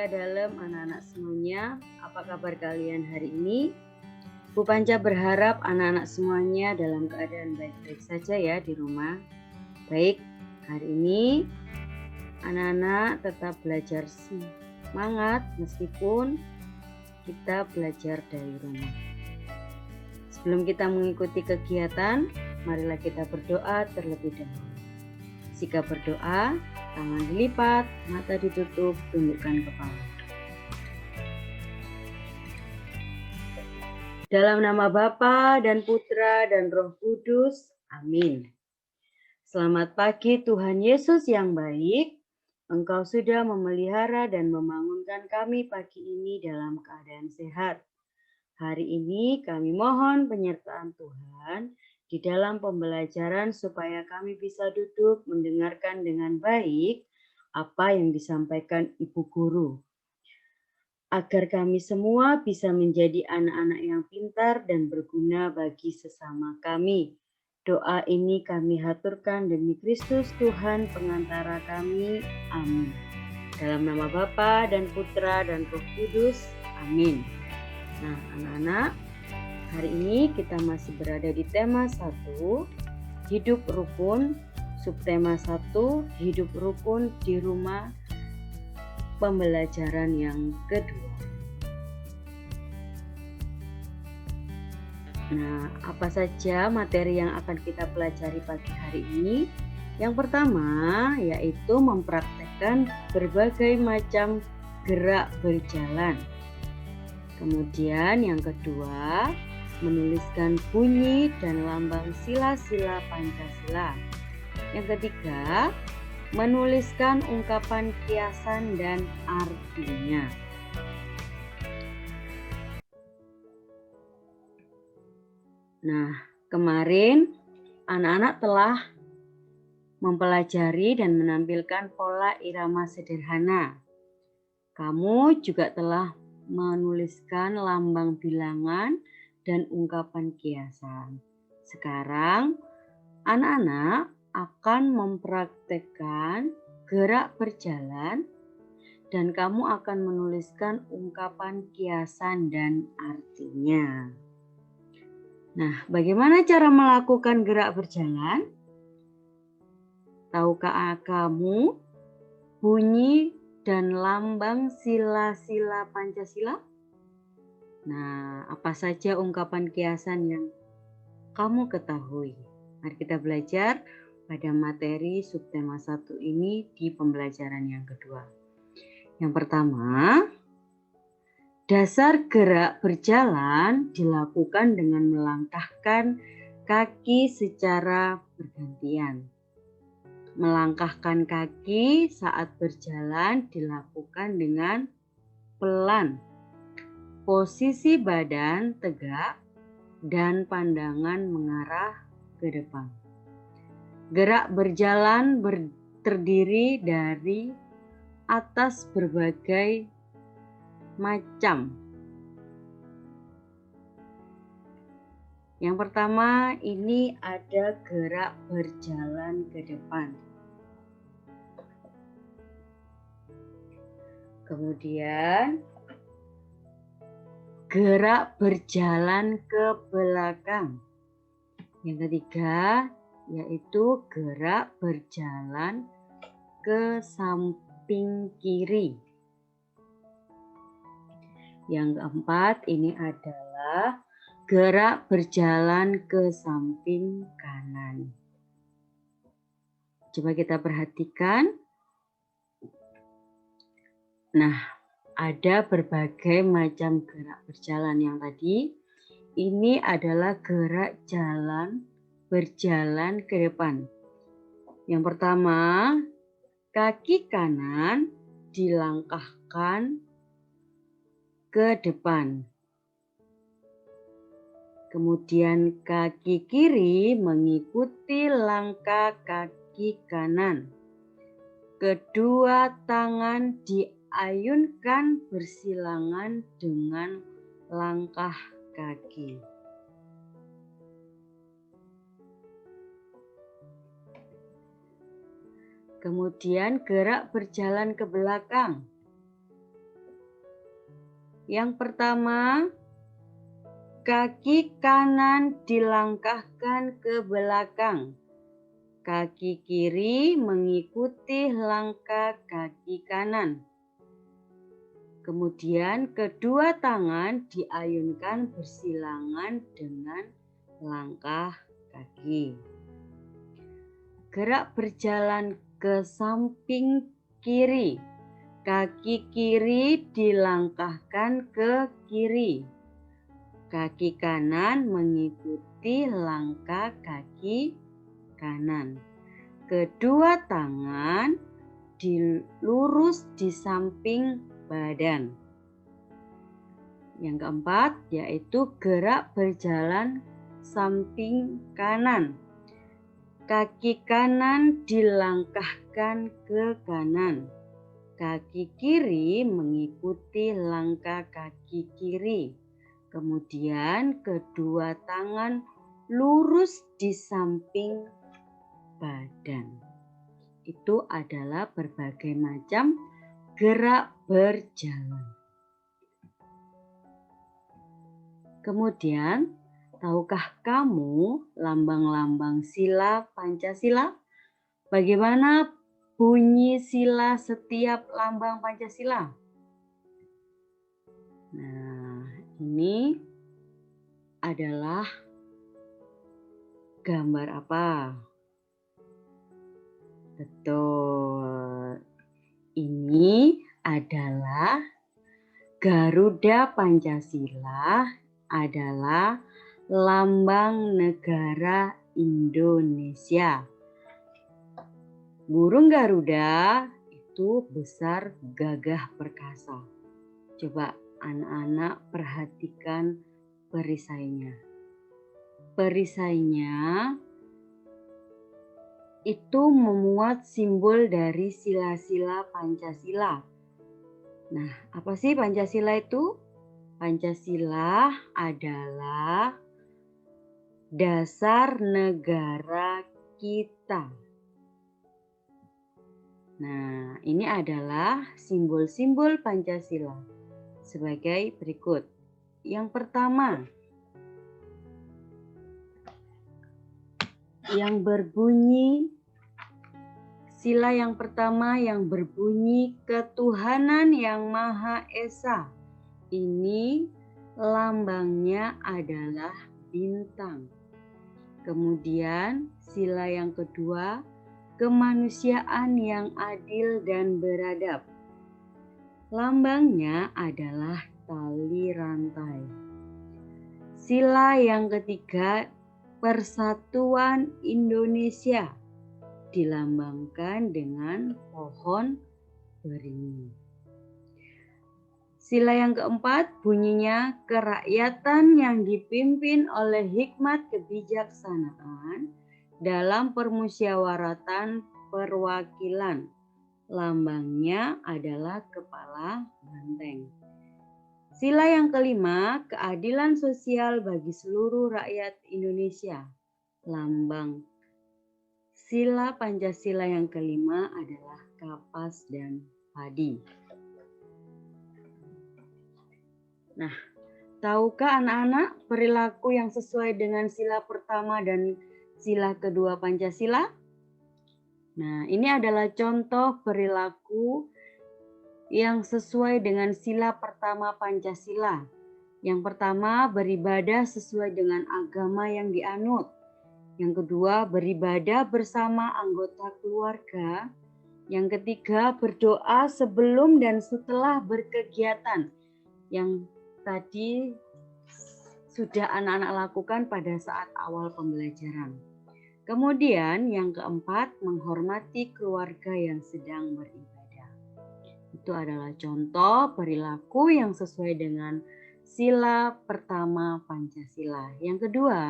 Saudara dalam, anak-anak semuanya, apa kabar kalian hari ini? Bu Panca berharap anak-anak semuanya dalam keadaan baik-baik saja ya di rumah. Baik, hari ini anak-anak tetap belajar semangat meskipun kita belajar dari rumah. Sebelum kita mengikuti kegiatan, marilah kita berdoa terlebih dahulu. Jika berdoa, tangan dilipat, mata ditutup, tundukkan kepala. Dalam nama Bapa dan Putra dan Roh Kudus, amin. Selamat pagi Tuhan Yesus yang baik. Engkau sudah memelihara dan membangunkan kami pagi ini dalam keadaan sehat. Hari ini kami mohon penyertaan Tuhan di dalam pembelajaran supaya kami bisa duduk mendengarkan dengan baik apa yang disampaikan Ibu Guru. Agar kami semua bisa menjadi anak-anak yang pintar dan berguna bagi sesama kami. Doa ini kami haturkan demi Kristus Tuhan pengantara kami. Amin. Dalam nama Bapa dan Putra dan Roh Kudus. Amin. Nah, anak-anak, hari ini kita masih berada di tema 1, hidup rukun, subtema 1, hidup rukun di rumah, pembelajaran yang kedua. Nah, apa saja materi yang akan kita pelajari pagi hari ini? Yang pertama yaitu mempraktekkan berbagai macam gerak berjalan. Kemudian yang kedua, menuliskan bunyi dan lambang sila-sila Pancasila. Yang ketiga, menuliskan ungkapan kiasan dan artinya. Nah, kemarin anak-anak telah mempelajari dan menampilkan pola irama sederhana. Kamu juga telah menuliskan lambang bilangan dan ungkapan kiasan. Sekarang, anak-anak akan mempraktekkan gerak berjalan dan kamu akan menuliskan ungkapan kiasan dan artinya. Nah, bagaimana cara melakukan gerak berjalan? Tahukah kamu bunyi dan lambang sila-sila Pancasila? Nah, apa saja ungkapan kiasan yang kamu ketahui? Mari kita belajar pada materi subtema 1 ini di pembelajaran yang kedua. Yang pertama, dasar gerak berjalan dilakukan dengan melangkahkan kaki secara bergantian. Melangkahkan kaki saat berjalan dilakukan dengan pelan. Posisi badan tegak dan pandangan mengarah ke depan. Gerak berjalan terdiri dari atas berbagai macam. Yang pertama, ini ada gerak berjalan ke depan. Kemudian gerak berjalan ke belakang. Yang ketiga yaitu gerak berjalan ke samping kiri. Yang keempat ini adalah gerak berjalan ke samping kanan. Coba kita perhatikan. Nah, ada berbagai macam gerak berjalan yang tadi. Ini adalah gerak berjalan ke depan. Yang pertama, kaki kanan dilangkahkan ke depan. Kemudian kaki kiri mengikuti langkah kaki kanan. Kedua tangan diayunkan bersilangan dengan langkah kaki. Kemudian gerak berjalan ke belakang. Yang pertama, kaki kanan dilangkahkan ke belakang. Kaki kiri mengikuti langkah kaki kanan. Kemudian kedua tangan diayunkan bersilangan dengan langkah kaki. Gerak berjalan ke samping kiri. Kaki kiri dilangkahkan ke kiri. Kaki kanan mengikuti langkah kaki kanan. Kedua tangan dilurus di samping badan. Yang keempat yaitu gerak berjalan samping kanan. Kaki kanan dilangkahkan ke kanan. Kaki kiri mengikuti langkah kaki kiri. Kemudian kedua tangan lurus di samping badan. Itu adalah berbagai macam gerak berjalan. Kemudian, tahukah kamu lambang-lambang sila Pancasila? Bagaimana bunyi sila setiap lambang Pancasila? Nah, ini adalah gambar apa? Betul. Ini adalah Garuda Pancasila adalah lambang negara Indonesia. Burung Garuda itu besar, gagah, perkasa. Coba anak-anak perhatikan perisainya. Perisainya itu memuat simbol dari sila-sila Pancasila. Nah, apa sih Pancasila itu? Pancasila adalah dasar negara kita. Nah, ini adalah simbol-simbol Pancasila sebagai berikut. Yang pertama, yang berbunyi sila yang pertama yang berbunyi ketuhanan yang Maha Esa. Ini lambangnya adalah bintang. Kemudian sila yang kedua, kemanusiaan yang adil dan beradab. Lambangnya adalah tali rantai. Sila yang ketiga, persatuan Indonesia. Dilambangkan dengan pohon beringin. Sila yang keempat bunyinya kerakyatan yang dipimpin oleh hikmat kebijaksanaan dalam permusyawaratan perwakilan. Lambangnya adalah kepala banteng. Sila yang kelima, keadilan sosial bagi seluruh rakyat Indonesia. Lambang sila Pancasila yang kelima adalah kapas dan padi. Nah, tahukah anak-anak perilaku yang sesuai dengan sila pertama dan sila kedua Pancasila? Nah, ini adalah contoh perilaku yang sesuai dengan sila pertama Pancasila. Yang pertama, beribadah sesuai dengan agama yang dianut. Yang kedua, beribadah bersama anggota keluarga. Yang ketiga, berdoa sebelum dan setelah berkegiatan. Yang tadi sudah anak-anak lakukan pada saat awal pembelajaran. Kemudian yang keempat, menghormati keluarga yang sedang beribadah. Itu adalah contoh perilaku yang sesuai dengan sila pertama Pancasila. Yang kedua,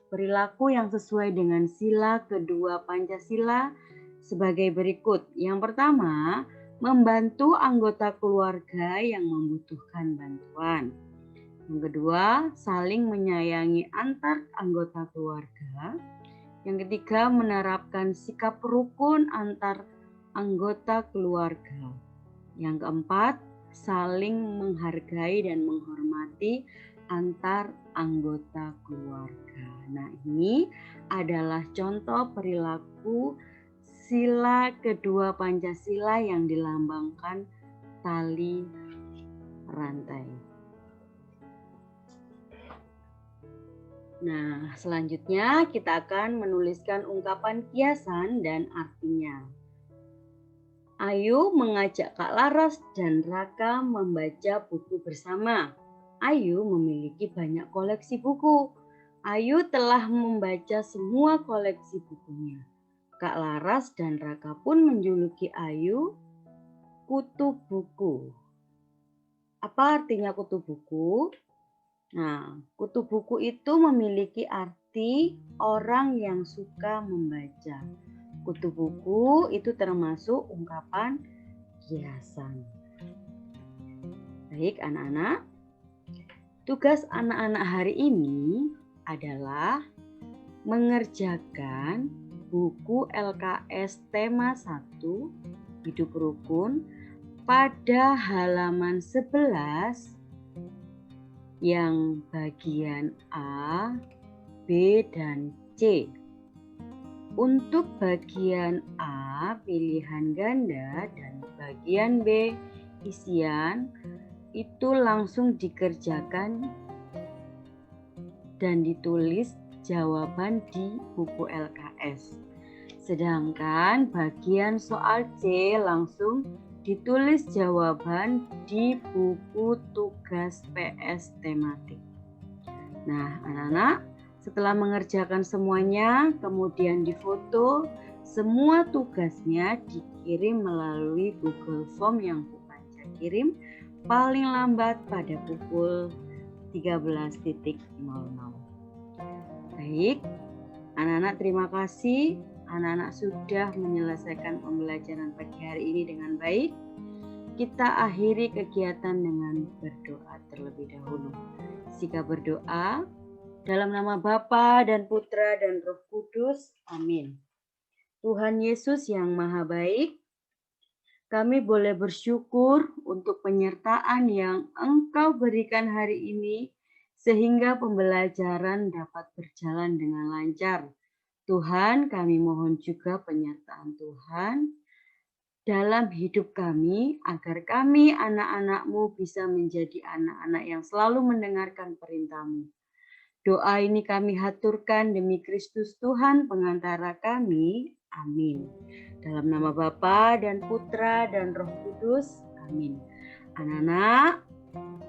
perilaku yang sesuai dengan sila kedua Pancasila sebagai berikut. Yang pertama, membantu anggota keluarga yang membutuhkan bantuan. Yang kedua, saling menyayangi antar anggota keluarga. Yang ketiga, menerapkan sikap rukun antar anggota keluarga. Yang keempat, saling menghargai dan menghormati antar anggota keluarga. Nah, ini adalah contoh perilaku sila kedua Pancasila yang dilambangkan tali rantai. Nah, selanjutnya kita akan menuliskan ungkapan kiasan dan artinya. Ayu mengajak Kak Laras dan Raka membaca buku bersama. Ayu memiliki banyak koleksi buku. Ayu telah membaca semua koleksi bukunya. Kak Laras dan Raka pun menjuluki Ayu kutu buku. Apa artinya kutu buku? Nah, kutu buku itu memiliki arti orang yang suka membaca. Kutu buku itu termasuk ungkapan kiasan. Baik anak-anak, tugas anak-anak hari ini adalah mengerjakan buku LKS tema 1 Hidup Rukun pada halaman 11 yang bagian A, B, dan C. Untuk bagian A, pilihan ganda, dan bagian B, isian, itu langsung dikerjakan dan ditulis jawaban di buku LKS. Sedangkan bagian soal C langsung ditulis jawaban di buku tugas PS tematik. Nah, anak-anak, setelah mengerjakan semuanya, kemudian difoto, semua tugasnya dikirim melalui Google Form yang Bu Panca kirim paling lambat pada pukul 13.00. Baik, anak-anak terima kasih. Anak-anak sudah menyelesaikan pembelajaran pagi hari ini dengan baik. Kita akhiri kegiatan dengan berdoa terlebih dahulu. Jika berdoa, dalam nama Bapa dan Putra dan Roh Kudus, amin. Tuhan Yesus yang Maha Baik, kami boleh bersyukur untuk penyertaan yang Engkau berikan hari ini, sehingga pembelajaran dapat berjalan dengan lancar. Tuhan, kami mohon juga penyertaan Tuhan dalam hidup kami, agar kami anak-anak-Mu bisa menjadi anak-anak yang selalu mendengarkan perintah-Mu. Doa ini kami haturkan demi Kristus Tuhan pengantara kami. Amin. Dalam nama Bapa dan Putra dan Roh Kudus. Amin. Anak-anak,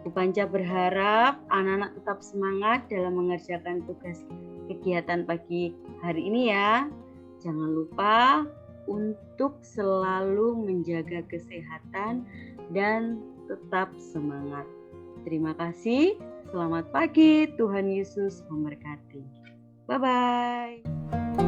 Bu Panca berharap anak-anak tetap semangat dalam mengerjakan tugas kegiatan pagi hari ini ya. Jangan lupa untuk selalu menjaga kesehatan dan tetap semangat. Terima kasih. Selamat pagi, Tuhan Yesus memberkati. Bye-bye.